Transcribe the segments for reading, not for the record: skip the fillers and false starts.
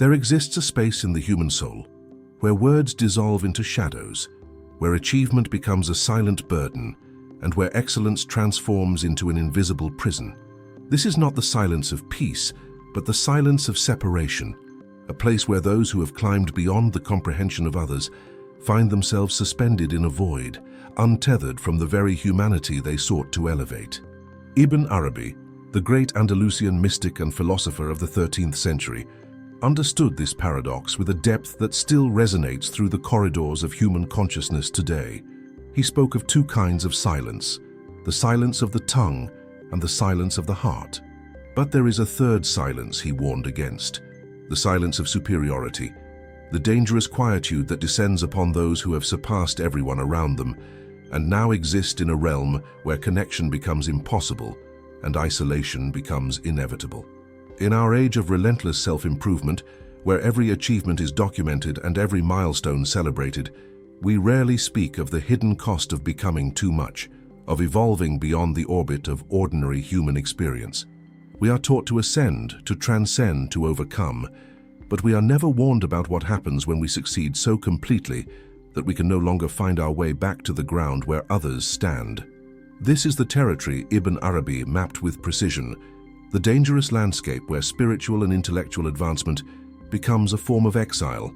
There exists a space in the human soul where words dissolve into shadows, where achievement becomes a silent burden, and where excellence transforms into an invisible prison. This is not the silence of peace, but the silence of separation, a place where those who have climbed beyond the comprehension of others find themselves suspended in a void, untethered from the very humanity they sought to elevate. Ibn Arabi, the great Andalusian mystic and philosopher of the 13th century, understood this paradox with a depth that still resonates through the corridors of human consciousness today. He spoke of two kinds of silence, the silence of the tongue and the silence of the heart. But there is a third silence he warned against, the silence of superiority, the dangerous quietude that descends upon those who have surpassed everyone around them and now exist in a realm where connection becomes impossible and isolation becomes inevitable. In our age of relentless self-improvement, where every achievement is documented and every milestone celebrated, we rarely speak of the hidden cost of becoming too much, of evolving beyond the orbit of ordinary human experience. We are taught to ascend, to transcend, to overcome, but we are never warned about what happens when we succeed so completely that we can no longer find our way back to the ground where others stand. This is the territory Ibn Arabi mapped with precision, the dangerous landscape where spiritual and intellectual advancement becomes a form of exile,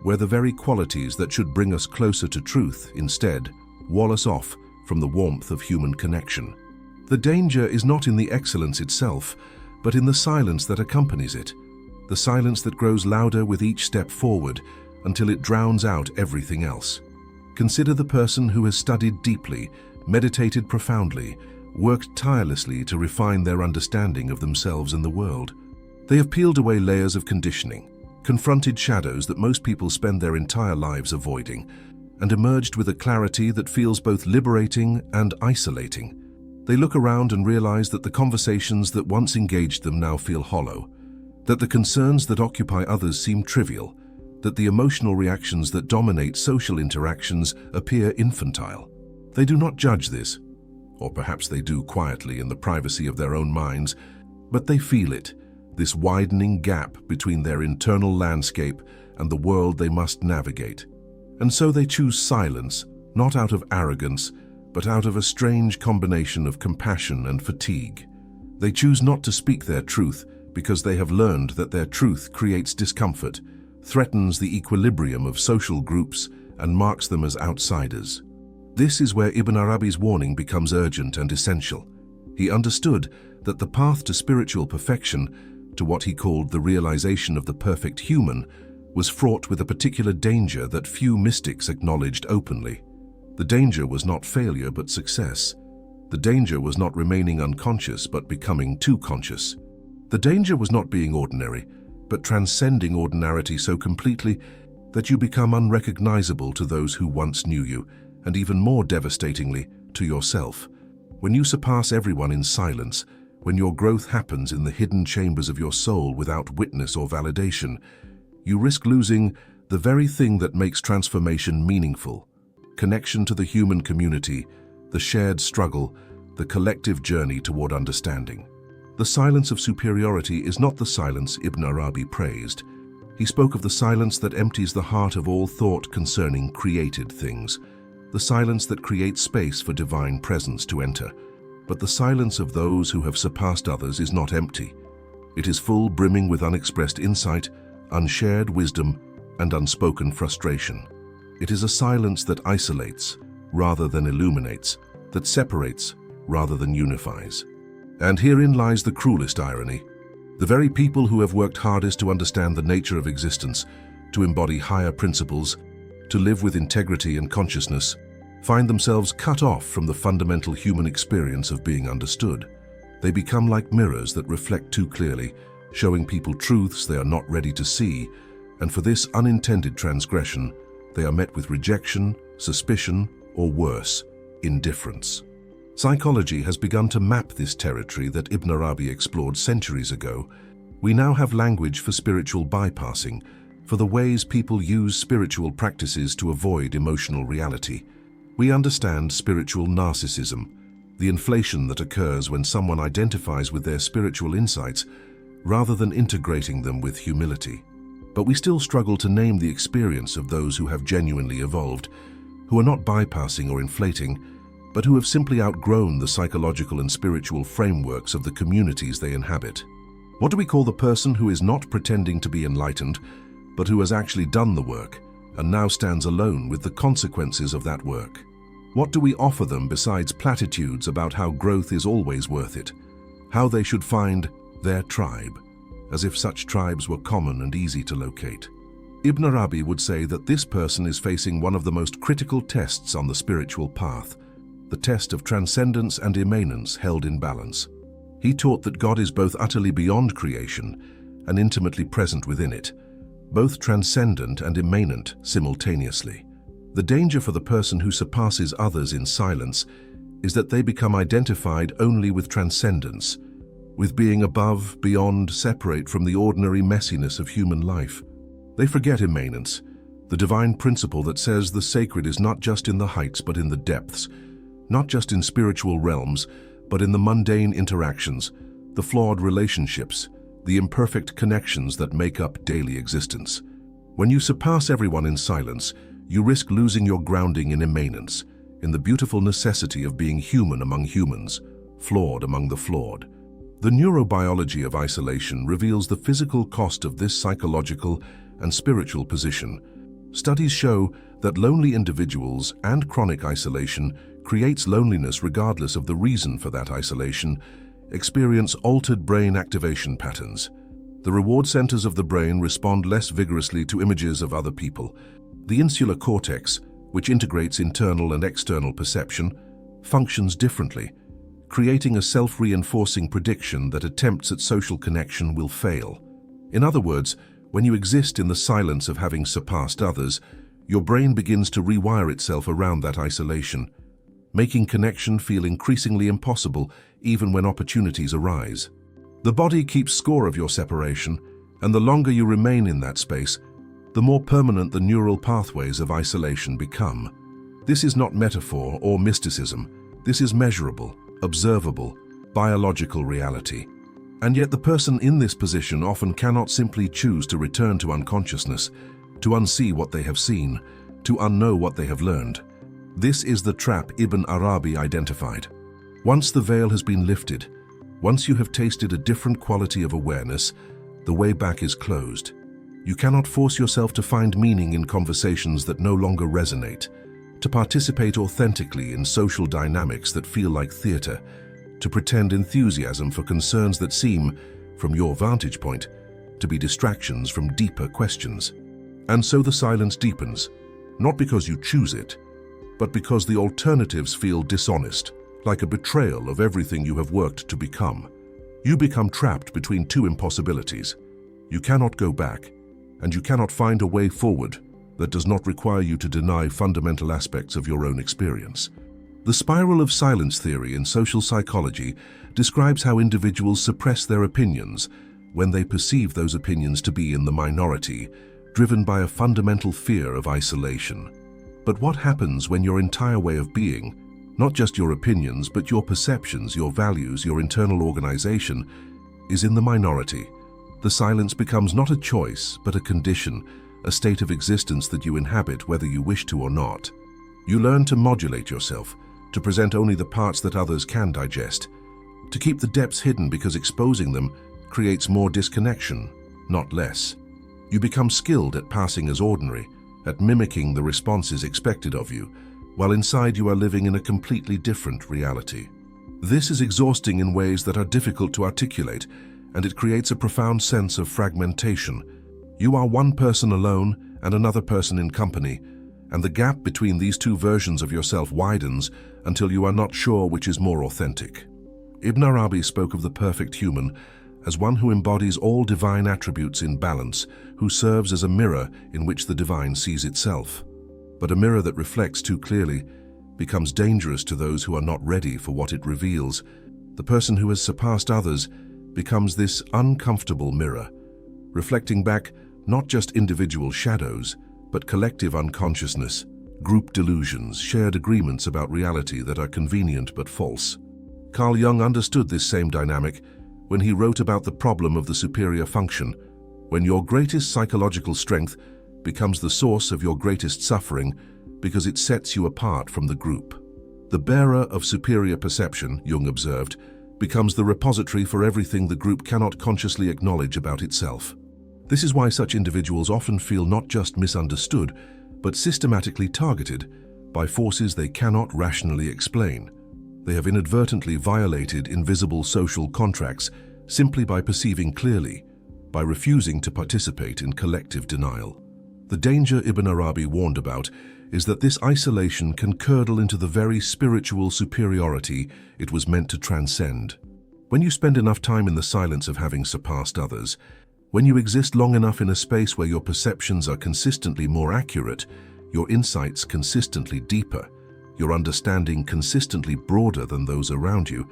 where the very qualities that should bring us closer to truth instead wall us off from the warmth of human connection. The danger is not in the excellence itself, but in the silence that accompanies it, the silence that grows louder with each step forward until it drowns out everything else. Consider the person who has studied deeply, meditated profoundly, worked tirelessly to refine their understanding of themselves and the world. They have peeled away layers of conditioning, confronted shadows that most people spend their entire lives avoiding, and emerged with a clarity that feels both liberating and isolating. They look around and realize that the conversations that once engaged them now feel hollow, that the concerns that occupy others seem trivial, that the emotional reactions that dominate social interactions appear infantile. They do not judge this, or perhaps they do quietly in the privacy of their own minds, but they feel it, this widening gap between their internal landscape and the world they must navigate. And so they choose silence, not out of arrogance, but out of a strange combination of compassion and fatigue. They choose not to speak their truth because they have learned that their truth creates discomfort, threatens the equilibrium of social groups, and marks them as outsiders. This is where Ibn Arabi's warning becomes urgent and essential. He understood that the path to spiritual perfection, to what he called the realization of the perfect human, was fraught with a particular danger that few mystics acknowledged openly. The danger was not failure but success. The danger was not remaining unconscious but becoming too conscious. The danger was not being ordinary, but transcending ordinarity so completely that you become unrecognizable to those who once knew you, and even more devastatingly, to yourself. When you surpass everyone in silence, when your growth happens in the hidden chambers of your soul without witness or validation, you risk losing the very thing that makes transformation meaningful: connection to the human community, the shared struggle, the collective journey toward understanding. The silence of superiority is not the silence Ibn Arabi praised. He spoke of the silence that empties the heart of all thought concerning created things, the silence that creates space for divine presence to enter. But the silence of those who have surpassed others is not empty. It is full, brimming with unexpressed insight, unshared wisdom, and unspoken frustration. It is a silence that isolates rather than illuminates, that separates rather than unifies. And herein lies the cruelest irony. The very people who have worked hardest to understand the nature of existence, to embody higher principles, to live with integrity and consciousness, find themselves cut off from the fundamental human experience of being understood. They become like mirrors that reflect too clearly, showing people truths they are not ready to see, and for this unintended transgression, they are met with rejection, suspicion, or worse, indifference. Psychology has begun to map this territory that Ibn Arabi explored centuries ago. We now have language for spiritual bypassing, for the ways people use spiritual practices to avoid emotional reality. We understand spiritual narcissism, the inflation that occurs when someone identifies with their spiritual insights rather than integrating them with humility. But we still struggle to name the experience of those who have genuinely evolved, who are not bypassing or inflating, but who have simply outgrown the psychological and spiritual frameworks of the communities they inhabit. What do we call the person who is not pretending to be enlightened, but who has actually done the work and now stands alone with the consequences of that work? What do we offer them besides platitudes about how growth is always worth it, how they should find their tribe, as if such tribes were common and easy to locate? Ibn Arabi would say that this person is facing one of the most critical tests on the spiritual path, the test of transcendence and immanence held in balance. He taught that God is both utterly beyond creation and intimately present within it, both transcendent and immanent simultaneously. The danger for the person who surpasses others in silence is that they become identified only with transcendence, with being above, beyond, separate from the ordinary messiness of human life. They forget immanence, the divine principle that says the sacred is not just in the heights but in the depths, not just in spiritual realms, but in the mundane interactions, the flawed relationships, the imperfect connections that make up daily existence. When you surpass everyone in silence, you risk losing your grounding in immanence, in the beautiful necessity of being human among humans, flawed among the flawed. The neurobiology of isolation reveals the physical cost of this psychological and spiritual position. Studies show that lonely individuals and chronic isolation creates loneliness regardless of the reason for that isolation, experience altered brain activation patterns. The reward centers of the brain respond less vigorously to images of other people. The insular cortex, which integrates internal and external perception, functions differently, creating a self-reinforcing prediction that attempts at social connection will fail. In other words, when you exist in the silence of having surpassed others, your brain begins to rewire itself around that isolation, making connection feel increasingly impossible even when opportunities arise. The body keeps score of your separation, and the longer you remain in that space, the more permanent the neural pathways of isolation become. This is not metaphor or mysticism. This is measurable, observable, biological reality. And yet the person in this position often cannot simply choose to return to unconsciousness, to unsee what they have seen, to unknow what they have learned. This is the trap Ibn Arabi identified. Once the veil has been lifted, once you have tasted a different quality of awareness, the way back is closed. You cannot force yourself to find meaning in conversations that no longer resonate, to participate authentically in social dynamics that feel like theater, to pretend enthusiasm for concerns that seem, from your vantage point, to be distractions from deeper questions. And so the silence deepens, not because you choose it, but because the alternatives feel dishonest, like a betrayal of everything you have worked to become. You become trapped between two impossibilities. You cannot go back, and you cannot find a way forward that does not require you to deny fundamental aspects of your own experience. The spiral of silence theory in social psychology describes how individuals suppress their opinions when they perceive those opinions to be in the minority, driven by a fundamental fear of isolation. But what happens when your entire way of being, not just your opinions, but your perceptions, your values, your internal organization, is in the minority? The silence becomes not a choice, but a condition, a state of existence that you inhabit whether you wish to or not. You learn to modulate yourself, to present only the parts that others can digest, to keep the depths hidden because exposing them creates more disconnection, not less. You become skilled at passing as ordinary, at mimicking the responses expected of you, while inside you are living in a completely different reality. This is exhausting in ways that are difficult to articulate, and it creates a profound sense of fragmentation. You are one person alone and another person in company, and the gap between these two versions of yourself widens until you are not sure which is more authentic. Ibn Arabi spoke of the perfect human as one who embodies all divine attributes in balance, who serves as a mirror in which the divine sees itself. But a mirror that reflects too clearly becomes dangerous to those who are not ready for what it reveals. The person who has surpassed others becomes this uncomfortable mirror, reflecting back not just individual shadows, but collective unconsciousness, group delusions, shared agreements about reality that are convenient but false. Carl Jung understood this same dynamic when he wrote about the problem of the superior function, when your greatest psychological strength becomes the source of your greatest suffering because it sets you apart from the group. The bearer of superior perception, Jung observed, becomes the repository for everything the group cannot consciously acknowledge about itself. This is why such individuals often feel not just misunderstood, but systematically targeted by forces they cannot rationally explain. They have inadvertently violated invisible social contracts simply by perceiving clearly, by refusing to participate in collective denial. The danger Ibn Arabi warned about is that this isolation can curdle into the very spiritual superiority it was meant to transcend. When you spend enough time in the silence of having surpassed others, when you exist long enough in a space where your perceptions are consistently more accurate, your insights consistently deeper, your understanding consistently broader than those around you,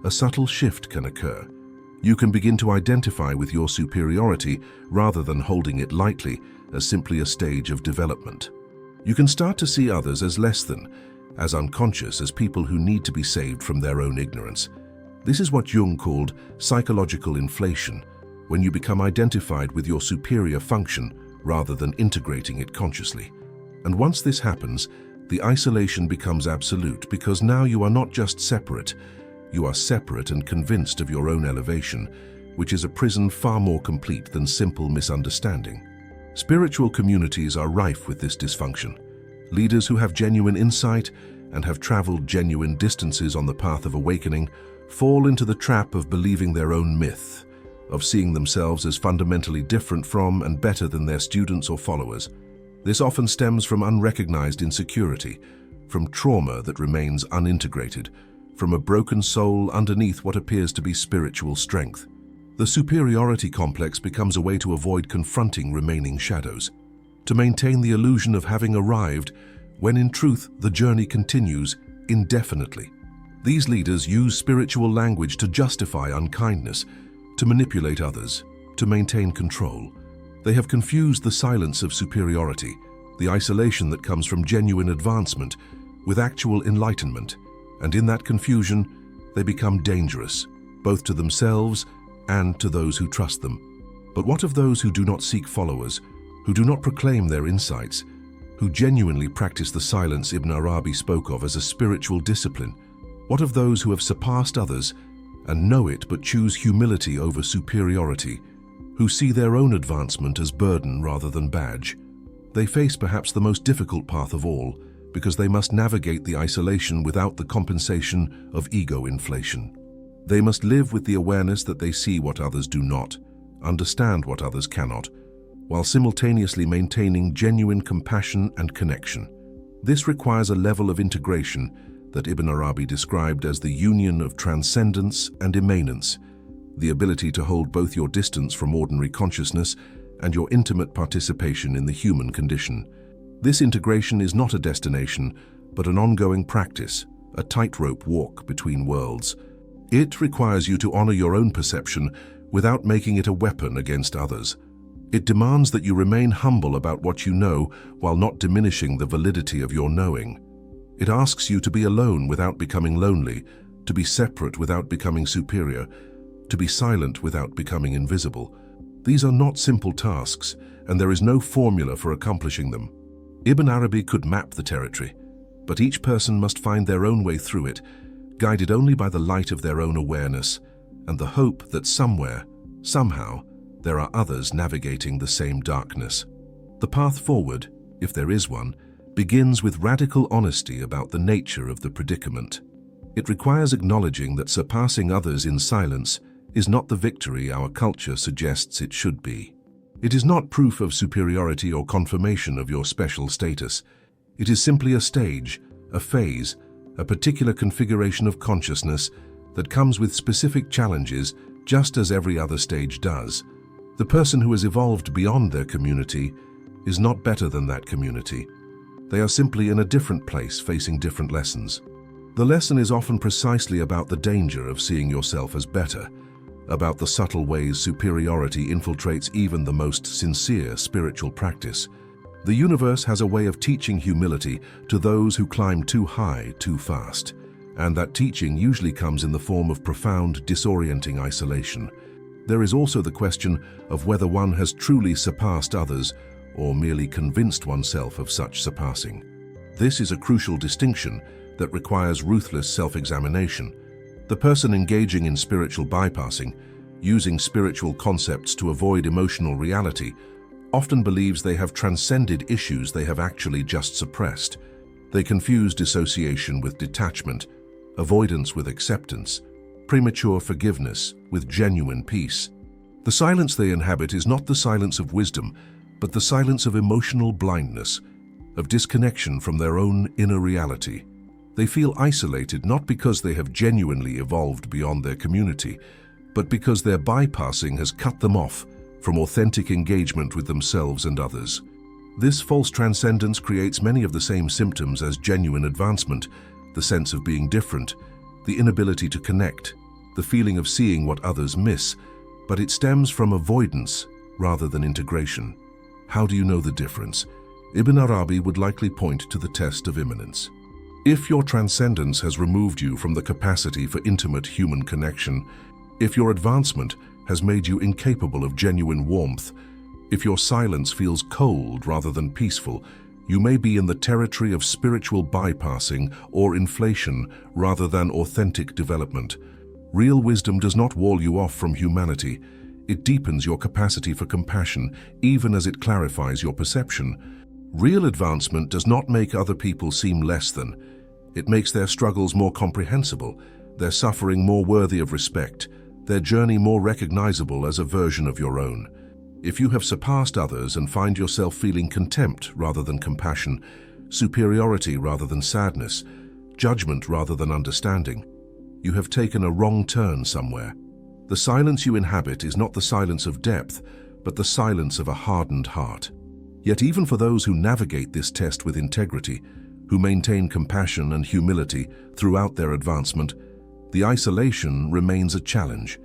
a subtle shift can occur. You can begin to identify with your superiority rather than holding it lightly as simply a stage of development. You can start to see others as less than, as unconscious as people who need to be saved from their own ignorance. This is what Jung called psychological inflation, when you become identified with your superior function rather than integrating it consciously. And once this happens, the isolation becomes absolute because now you are not just separate, you are separate and convinced of your own elevation, which is a prison far more complete than simple misunderstanding. Spiritual communities are rife with this dysfunction. Leaders who have genuine insight and have traveled genuine distances on the path of awakening fall into the trap of believing their own myth, of seeing themselves as fundamentally different from and better than their students or followers. This often stems from unrecognized insecurity, from trauma that remains unintegrated, from a broken soul underneath what appears to be spiritual strength. The superiority complex becomes a way to avoid confronting remaining shadows, to maintain the illusion of having arrived when in truth the journey continues indefinitely. These leaders use spiritual language to justify unkindness, to manipulate others, to maintain control. They have confused the silence of superiority, the isolation that comes from genuine advancement, with actual enlightenment, and in that confusion, they become dangerous, both to themselves and to those who trust them. But what of those who do not seek followers, who do not proclaim their insights, who genuinely practice the silence Ibn Arabi spoke of as a spiritual discipline? What of those who have surpassed others and know it but choose humility over superiority, who see their own advancement as burden rather than badge? They face perhaps the most difficult path of all, because they must navigate the isolation without the compensation of ego inflation. They must live with the awareness that they see what others do not, understand what others cannot, while simultaneously maintaining genuine compassion and connection. This requires a level of integration that Ibn Arabi described as the union of transcendence and immanence, the ability to hold both your distance from ordinary consciousness and your intimate participation in the human condition. This integration is not a destination, but an ongoing practice, a tightrope walk between worlds. It requires you to honor your own perception without making it a weapon against others. It demands that you remain humble about what you know while not diminishing the validity of your knowing. It asks you to be alone without becoming lonely, to be separate without becoming superior, to be silent without becoming invisible. These are not simple tasks, and there is no formula for accomplishing them. Ibn Arabi could map the territory, but each person must find their own way through it, guided only by the light of their own awareness and the hope that somewhere, somehow, there are others navigating the same darkness. The path forward, if there is one, begins with radical honesty about the nature of the predicament. It requires acknowledging that surpassing others in silence is not the victory our culture suggests it should be. It is not proof of superiority or confirmation of your special status. It is simply a stage, a phase, a particular configuration of consciousness that comes with specific challenges, just as every other stage does. The person who has evolved beyond their community is not better than that community. They are simply in a different place facing different lessons. The lesson is often precisely about the danger of seeing yourself as better, about the subtle ways superiority infiltrates even the most sincere spiritual practice. The universe has a way of teaching humility to those who climb too high too fast, and that teaching usually comes in the form of profound, disorienting isolation. There is also the question of whether one has truly surpassed others or merely convinced oneself of such surpassing. This is a crucial distinction that requires ruthless self-examination. The person engaging in spiritual bypassing, using spiritual concepts to avoid emotional reality, often believes they have transcended issues they have actually just suppressed. They confuse dissociation with detachment, avoidance with acceptance, premature forgiveness with genuine peace. The silence they inhabit is not the silence of wisdom, but the silence of emotional blindness, of disconnection from their own inner reality. They feel isolated not because they have genuinely evolved beyond their community, but because their bypassing has cut them off from authentic engagement with themselves and others. This false transcendence creates many of the same symptoms as genuine advancement: the sense of being different, the inability to connect, the feeling of seeing what others miss, but it stems from avoidance rather than integration. How do you know the difference? Ibn Arabi would likely point to the test of immanence. If your transcendence has removed you from the capacity for intimate human connection, if your advancement has made you incapable of genuine warmth, if your silence feels cold rather than peaceful, you may be in the territory of spiritual bypassing or inflation rather than authentic development. Real wisdom does not wall you off from humanity. It deepens your capacity for compassion, even as it clarifies your perception. Real advancement does not make other people seem less than. It makes their struggles more comprehensible, their suffering more worthy of respect, their journey more recognizable as a version of your own. If you have surpassed others and find yourself feeling contempt rather than compassion, superiority rather than sadness, judgment rather than understanding, you have taken a wrong turn somewhere. The silence you inhabit is not the silence of depth, but the silence of a hardened heart. Yet even for those who navigate this test with integrity, who maintain compassion and humility throughout their advancement, the isolation remains a challenge.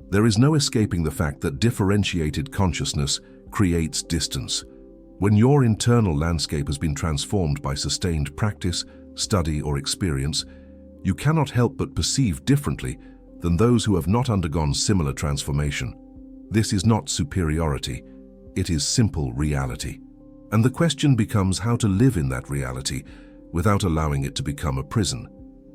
There is no escaping the fact that differentiated consciousness creates distance. When your internal landscape has been transformed by sustained practice, study, or experience, you cannot help but perceive differently than those who have not undergone similar transformation. This is not superiority, it is simple reality. And the question becomes how to live in that reality without allowing it to become a prison.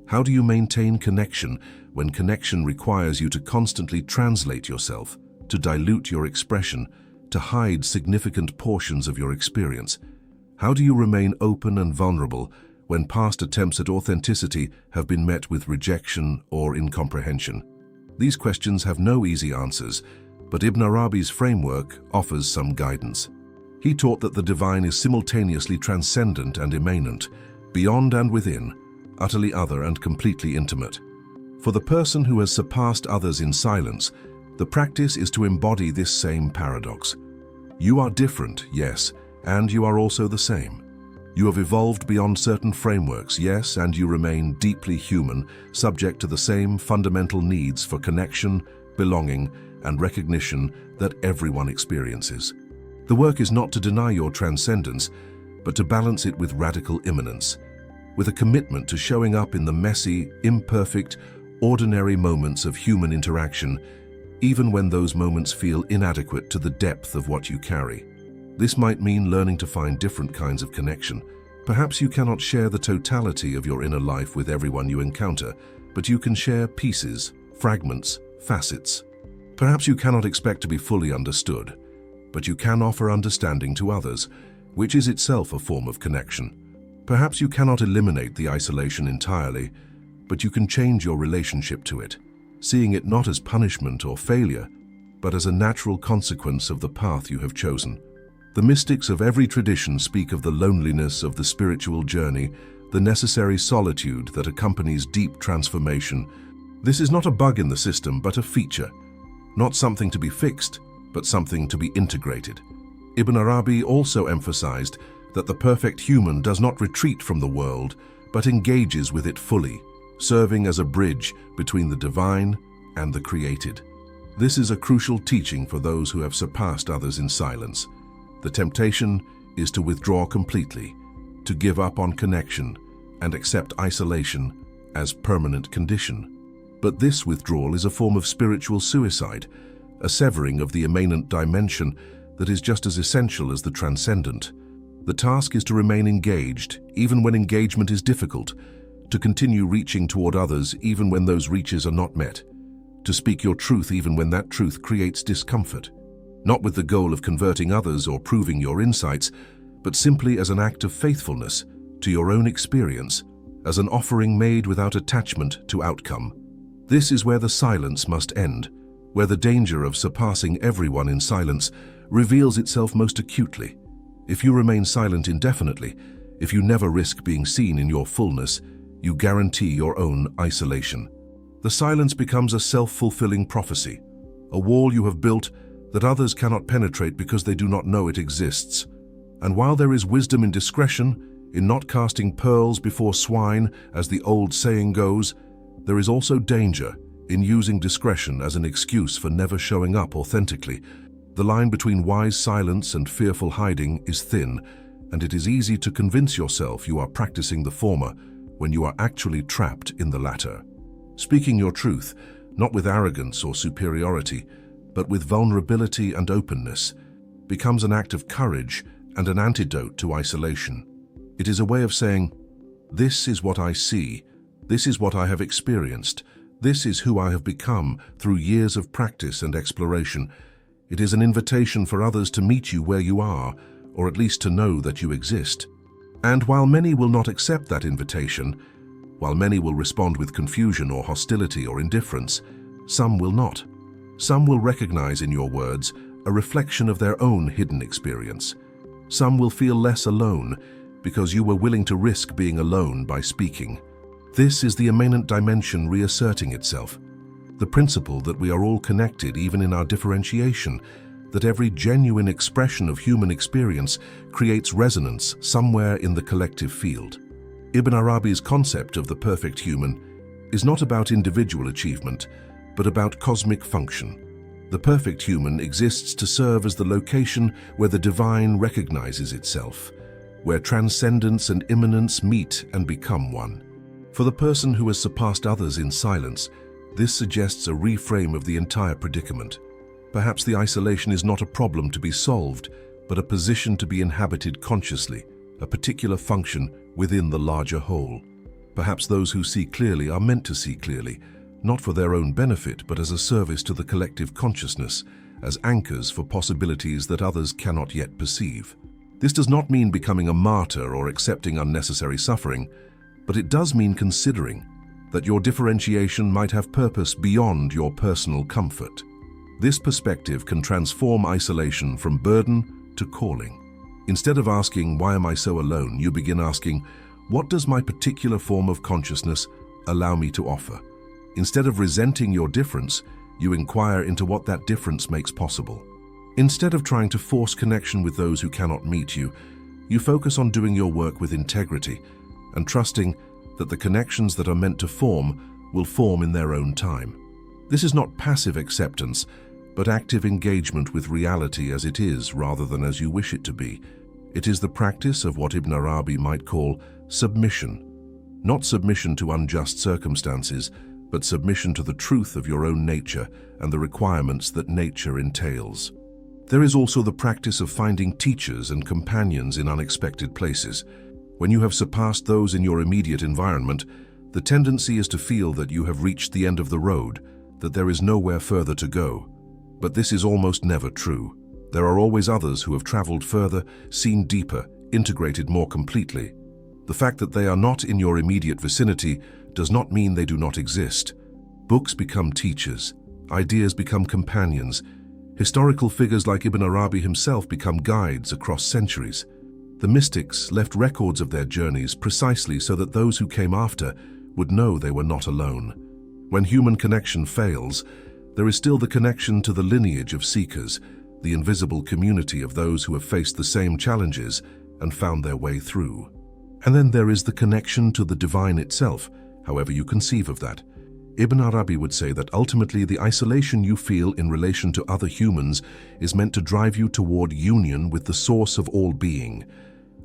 How do you maintain connection when connection requires you to constantly translate yourself, to dilute your expression, to hide significant portions of your experience? How do you remain open and vulnerable when past attempts at authenticity have been met with rejection or incomprehension? These questions have no easy answers, but Ibn Arabi's framework offers some guidance. He taught that the divine is simultaneously transcendent and immanent, beyond and within, utterly other and completely intimate. For the person who has surpassed others in silence, the practice is to embody this same paradox. You are different, yes, and you are also the same. You have evolved beyond certain frameworks, yes, and you remain deeply human, subject to the same fundamental needs for connection, belonging, and recognition that everyone experiences. The work is not to deny your transcendence, but to balance it with radical immanence, with a commitment to showing up in the messy, imperfect, ordinary moments of human interaction, even when those moments feel inadequate to the depth of what you carry. This might mean learning to find different kinds of connection. Perhaps you cannot share the totality of your inner life with everyone you encounter, but you can share pieces, fragments, facets. Perhaps you cannot expect to be fully understood, but you can offer understanding to others, which is itself a form of connection. Perhaps you cannot eliminate the isolation entirely, but you can change your relationship to it, seeing it not as punishment or failure, but as a natural consequence of the path you have chosen. The mystics of every tradition speak of the loneliness of the spiritual journey, the necessary solitude that accompanies deep transformation. This is not a bug in the system, but a feature. Not something to be fixed, but something to be integrated. Ibn Arabi also emphasized that the perfect human does not retreat from the world, but engages with it fully, serving as a bridge between the divine and the created. This is a crucial teaching for those who have surpassed others in silence. The temptation is to withdraw completely, to give up on connection and accept isolation as permanent condition. But this withdrawal is a form of spiritual suicide, a severing of the immanent dimension that is just as essential as the transcendent. The task is to remain engaged, even when engagement is difficult, to continue reaching toward others even when those reaches are not met, to speak your truth even when that truth creates discomfort, not with the goal of converting others or proving your insights, but simply as an act of faithfulness to your own experience, as an offering made without attachment to outcome. This is where the silence must end, where the danger of surpassing everyone in silence reveals itself most acutely. If you remain silent indefinitely, if you never risk being seen in your fullness, you guarantee your own isolation. The silence becomes a self-fulfilling prophecy, a wall you have built that others cannot penetrate because they do not know it exists. And while there is wisdom in discretion, in not casting pearls before swine, as the old saying goes, there is also danger in using discretion as an excuse for never showing up authentically. The line between wise silence and fearful hiding is thin, and it is easy to convince yourself you are practicing the former when you are actually trapped in the latter. Speaking your truth, not with arrogance or superiority, but with vulnerability and openness, becomes an act of courage and an antidote to isolation. It is a way of saying, "This is what I see, this is what I have experienced, this is who I have become through years of practice and exploration." It is an invitation for others to meet you where you are, or at least to know that you exist. And while many will not accept that invitation, while many will respond with confusion or hostility or indifference, some will not. Some will recognize in your words a reflection of their own hidden experience. Some will feel less alone because you were willing to risk being alone by speaking. This is the immanent dimension reasserting itself. The principle that we are all connected even in our differentiation, that every genuine expression of human experience creates resonance somewhere in the collective field. Ibn Arabi's concept of the perfect human is not about individual achievement, but about cosmic function. The perfect human exists to serve as the location where the divine recognizes itself, where transcendence and immanence meet and become one. For the person who has surpassed others in silence, this suggests a reframe of the entire predicament. Perhaps the isolation is not a problem to be solved, but a position to be inhabited consciously, a particular function within the larger whole. Perhaps those who see clearly are meant to see clearly, not for their own benefit, but as a service to the collective consciousness, as anchors for possibilities that others cannot yet perceive. This does not mean becoming a martyr or accepting unnecessary suffering, but it does mean considering that your differentiation might have purpose beyond your personal comfort. This perspective can transform isolation from burden to calling. Instead of asking, "Why am I so alone?" you begin asking, "What does my particular form of consciousness allow me to offer?" Instead of resenting your difference, you inquire into what that difference makes possible. Instead of trying to force connection with those who cannot meet you, you focus on doing your work with integrity and trusting that the connections that are meant to form will form in their own time. This is not passive acceptance, but active engagement with reality as it is rather than as you wish it to be. It is the practice of what Ibn Arabi might call submission. Not submission to unjust circumstances, but submission to the truth of your own nature and the requirements that nature entails. There is also the practice of finding teachers and companions in unexpected places. When you have surpassed those in your immediate environment, the tendency is to feel that you have reached the end of the road, that there is nowhere further to go. But this is almost never true. There are always others who have traveled further, seen deeper, integrated more completely. The fact that they are not in your immediate vicinity does not mean they do not exist. Books become teachers, ideas become companions, historical figures like Ibn Arabi himself become guides across centuries. The mystics left records of their journeys precisely so that those who came after would know they were not alone. When human connection fails, there is still the connection to the lineage of seekers, the invisible community of those who have faced the same challenges and found their way through. And then there is the connection to the divine itself, however you conceive of that. Ibn Arabi would say that ultimately the isolation you feel in relation to other humans is meant to drive you toward union with the source of all being.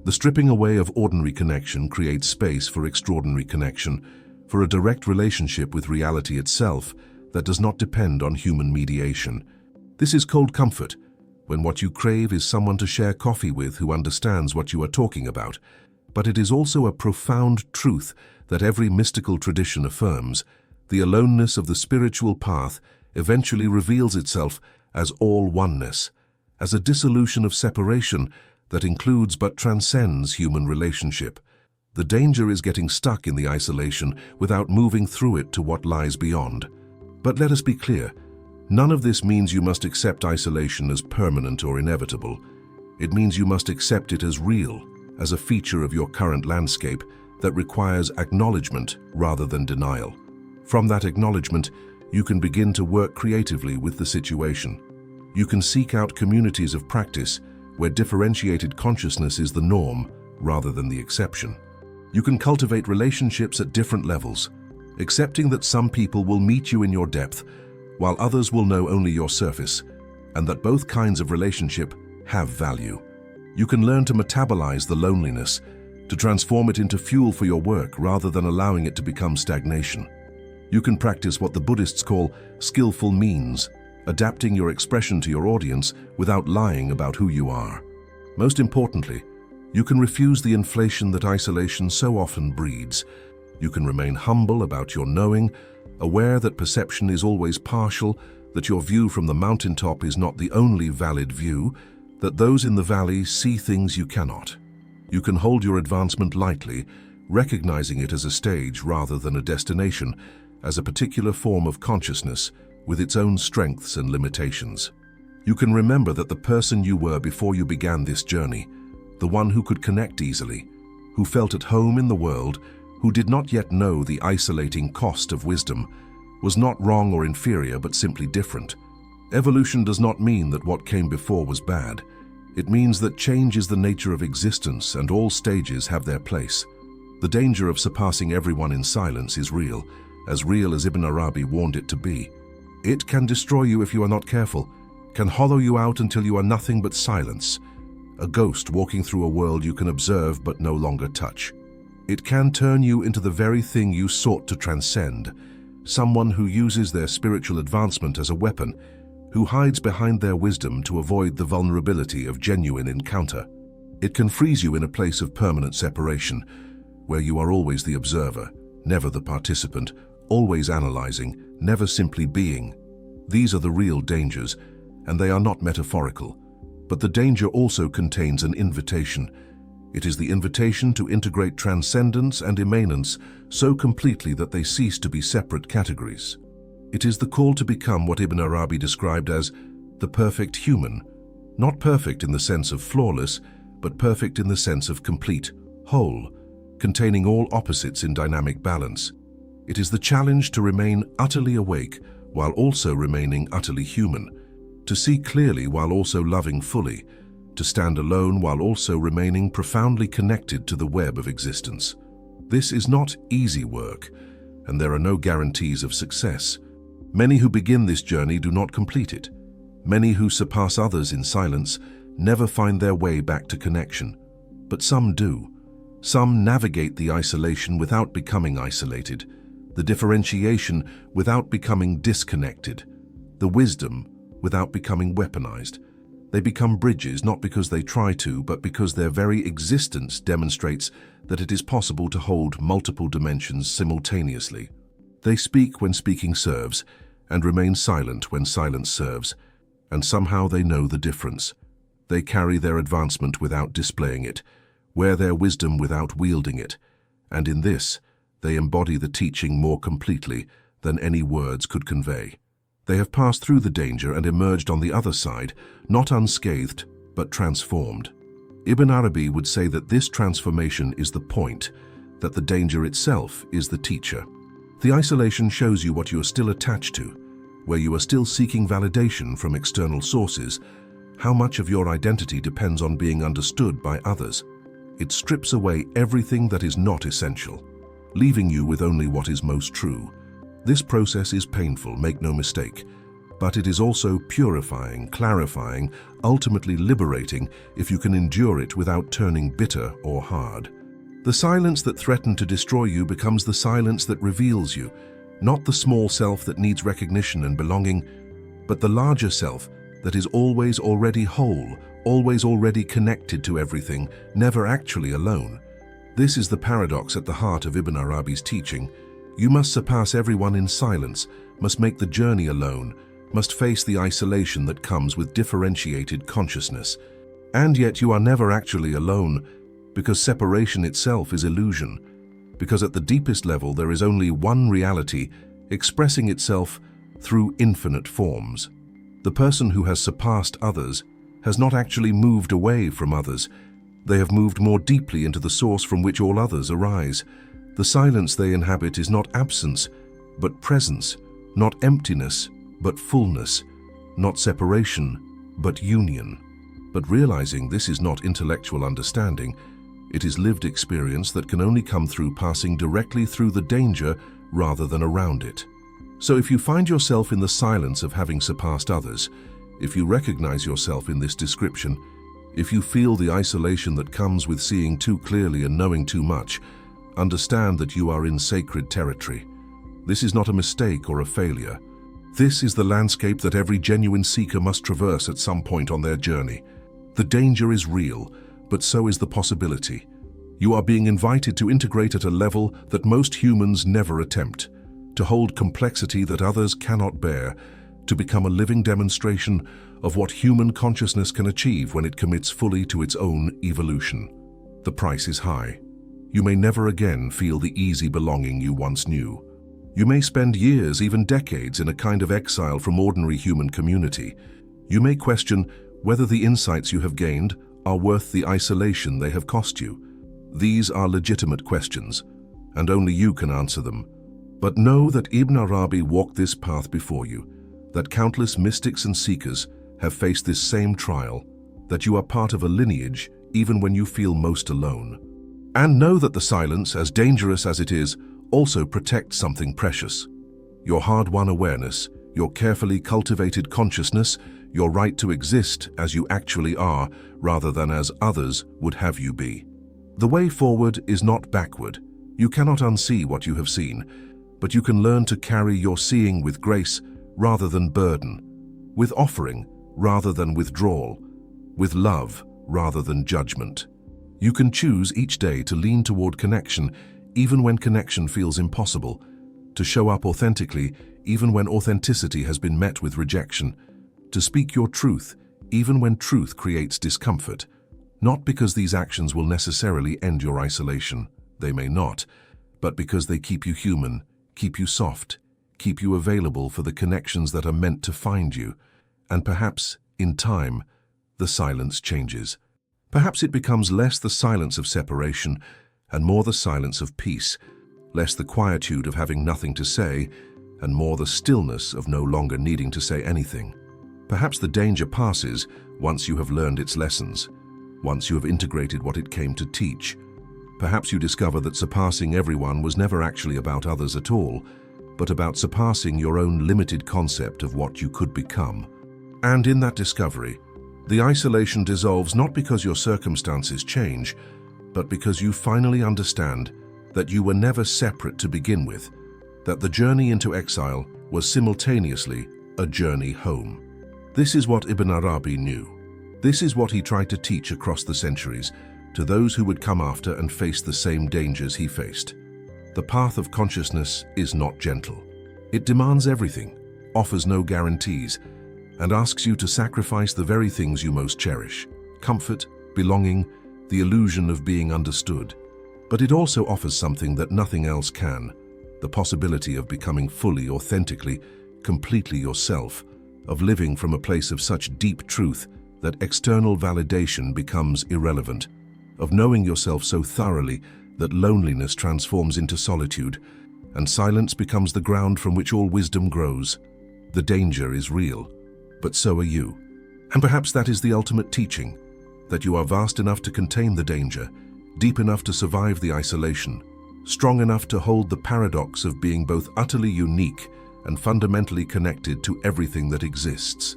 The stripping away of ordinary connection creates space for extraordinary connection, for a direct relationship with reality itself that does not depend on human mediation. This is cold comfort, when what you crave is someone to share coffee with who understands what you are talking about. But it is also a profound truth that every mystical tradition affirms. The aloneness of the spiritual path eventually reveals itself as all oneness, as a dissolution of separation that includes but transcends human relationship. The danger is getting stuck in the isolation without moving through it to what lies beyond. But let us be clear, none of this means you must accept isolation as permanent or inevitable. It means you must accept it as real, as a feature of your current landscape that requires acknowledgement rather than denial. From that acknowledgement, you can begin to work creatively with the situation. You can seek out communities of practice where differentiated consciousness is the norm rather than the exception. You can cultivate relationships at different levels, accepting that some people will meet you in your depth, while others will know only your surface, and that both kinds of relationship have value. You can learn to metabolize the loneliness, to transform it into fuel for your work rather than allowing it to become stagnation. You can practice what the Buddhists call skillful means, adapting your expression to your audience without lying about who you are. Most importantly, you can refuse the inflation that isolation so often breeds. You can remain humble about your knowing, aware that perception is always partial, that your view from the mountaintop is not the only valid view, that those in the valley see things you cannot. You can hold your advancement lightly, recognizing it as a stage rather than a destination, as a particular form of consciousness with its own strengths and limitations. You can remember that the person you were before you began this journey, the one who could connect easily, who felt at home in the world, who did not yet know the isolating cost of wisdom, was not wrong or inferior but simply different. Evolution does not mean that what came before was bad. It means that change is the nature of existence and all stages have their place. The danger of surpassing everyone in silence is real as Ibn Arabi warned it to be. It can destroy you if you are not careful, can hollow you out until you are nothing but silence, a ghost walking through a world you can observe but no longer touch. It can turn you into the very thing you sought to transcend, someone who uses their spiritual advancement as a weapon, who hides behind their wisdom to avoid the vulnerability of genuine encounter. It can freeze you in a place of permanent separation, where you are always the observer, never the participant, always analyzing, never simply being. These are the real dangers, and they are not metaphorical. But the danger also contains an invitation. It is the invitation to integrate transcendence and immanence so completely that they cease to be separate categories. It is the call to become what Ibn Arabi described as the perfect human, not perfect in the sense of flawless, but perfect in the sense of complete, whole, containing all opposites in dynamic balance. It is the challenge to remain utterly awake while also remaining utterly human, to see clearly while also loving fully, to stand alone while also remaining profoundly connected to the web of existence. This is not easy work, and there are no guarantees of success. Many who begin this journey do not complete it. Many who surpass others in silence never find their way back to connection. But some do. Some navigate the isolation without becoming isolated, the differentiation without becoming disconnected, the wisdom without becoming weaponized. They become bridges not because they try to, but because their very existence demonstrates that it is possible to hold multiple dimensions simultaneously. They speak when speaking serves, and remain silent when silence serves, and somehow they know the difference. They carry their advancement without displaying it, wear their wisdom without wielding it, and in this, they embody the teaching more completely than any words could convey. They have passed through the danger and emerged on the other side, not unscathed, but transformed. Ibn Arabi would say that this transformation is the point, that the danger itself is the teacher. The isolation shows you what you are still attached to, where you are still seeking validation from external sources, how much of your identity depends on being understood by others. It strips away everything that is not essential, leaving you with only what is most true. This process is painful, make no mistake, but it is also purifying, clarifying, ultimately liberating if you can endure it without turning bitter or hard. The silence that threatened to destroy you becomes the silence that reveals you, not the small self that needs recognition and belonging, but the larger self that is always already whole, always already connected to everything, never actually alone. This is the paradox at the heart of Ibn Arabi's teaching. You must surpass everyone in silence, must make the journey alone, must face the isolation that comes with differentiated consciousness. And yet you are never actually alone, because separation itself is illusion. Because at the deepest level there is only one reality, expressing itself through infinite forms. The person who has surpassed others has not actually moved away from others. They have moved more deeply into the source from which all others arise. The silence they inhabit is not absence, but presence, not emptiness, but fullness, not separation, but union. But realizing this is not intellectual understanding, it is lived experience that can only come through passing directly through the danger rather than around it. So if you find yourself in the silence of having surpassed others, if you recognize yourself in this description, if you feel the isolation that comes with seeing too clearly and knowing too much, understand that you are in sacred territory. This is not a mistake or a failure. This is the landscape that every genuine seeker must traverse at some point on their journey. The danger is real, but so is the possibility. You are being invited to integrate at a level that most humans never attempt, to hold complexity that others cannot bear, to become a living demonstration of what human consciousness can achieve when it commits fully to its own evolution. The price is high. You may never again feel the easy belonging you once knew. You may spend years, even decades, in a kind of exile from ordinary human community. You may question whether the insights you have gained are worth the isolation they have cost you. These are legitimate questions, and only you can answer them. But know that Ibn Arabi walked this path before you, that countless mystics and seekers have faced this same trial, that you are part of a lineage even when you feel most alone. And know that the silence, as dangerous as it is, also protects something precious. Your hard-won awareness, your carefully cultivated consciousness, your right to exist as you actually are, rather than as others would have you be. The way forward is not backward. You cannot unsee what you have seen, but you can learn to carry your seeing with grace rather than burden, with offering rather than withdrawal, with love rather than judgment. You can choose each day to lean toward connection even when connection feels impossible, to show up authentically even when authenticity has been met with rejection, to speak your truth even when truth creates discomfort, not because these actions will necessarily end your isolation, they may not, but because they keep you human, keep you soft, keep you available for the connections that are meant to find you. And perhaps, in time, the silence changes. Perhaps it becomes less the silence of separation and more the silence of peace, less the quietude of having nothing to say and more the stillness of no longer needing to say anything. Perhaps the danger passes once you have learned its lessons, once you have integrated what it came to teach. Perhaps you discover that surpassing everyone was never actually about others at all, but about surpassing your own limited concept of what you could become. And in that discovery, the isolation dissolves not because your circumstances change, but because you finally understand that you were never separate to begin with, that the journey into exile was simultaneously a journey home. This is what Ibn Arabi knew. This is what he tried to teach across the centuries to those who would come after and face the same dangers he faced. The path of consciousness is not gentle. It demands everything, offers no guarantees, and asks you to sacrifice the very things you most cherish: comfort, belonging, the illusion of being understood. But it also offers something that nothing else can: the possibility of becoming fully, authentically, completely yourself, of living from a place of such deep truth that external validation becomes irrelevant, of knowing yourself so thoroughly that loneliness transforms into solitude, and silence becomes the ground from which all wisdom grows. The danger is real, but so are you. And perhaps that is the ultimate teaching, that you are vast enough to contain the danger, deep enough to survive the isolation, strong enough to hold the paradox of being both utterly unique and fundamentally connected to everything that exists.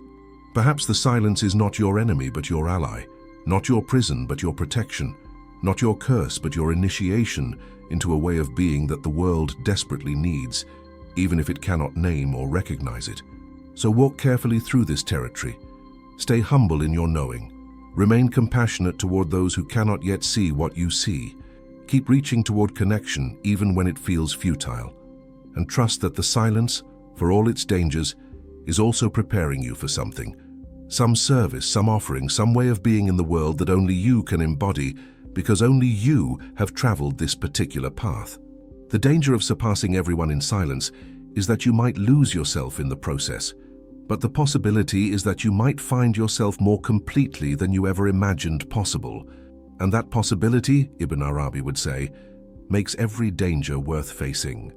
Perhaps the silence is not your enemy but your ally, not your prison but your protection, not your curse but your initiation into a way of being that the world desperately needs, even if it cannot name or recognize it. So walk carefully through this territory, Stay humble in your knowing. Remain compassionate toward those who cannot yet see what you see. Keep reaching toward connection even when it feels futile. And trust that the silence, for all its dangers, is also preparing you for something. Some service, some offering, some way of being in the world that only you can embody, because only you have traveled this particular path. The danger of surpassing everyone in silence is that you might lose yourself in the process. But the possibility is that you might find yourself more completely than you ever imagined possible. And that possibility, Ibn Arabi would say, makes every danger worth facing.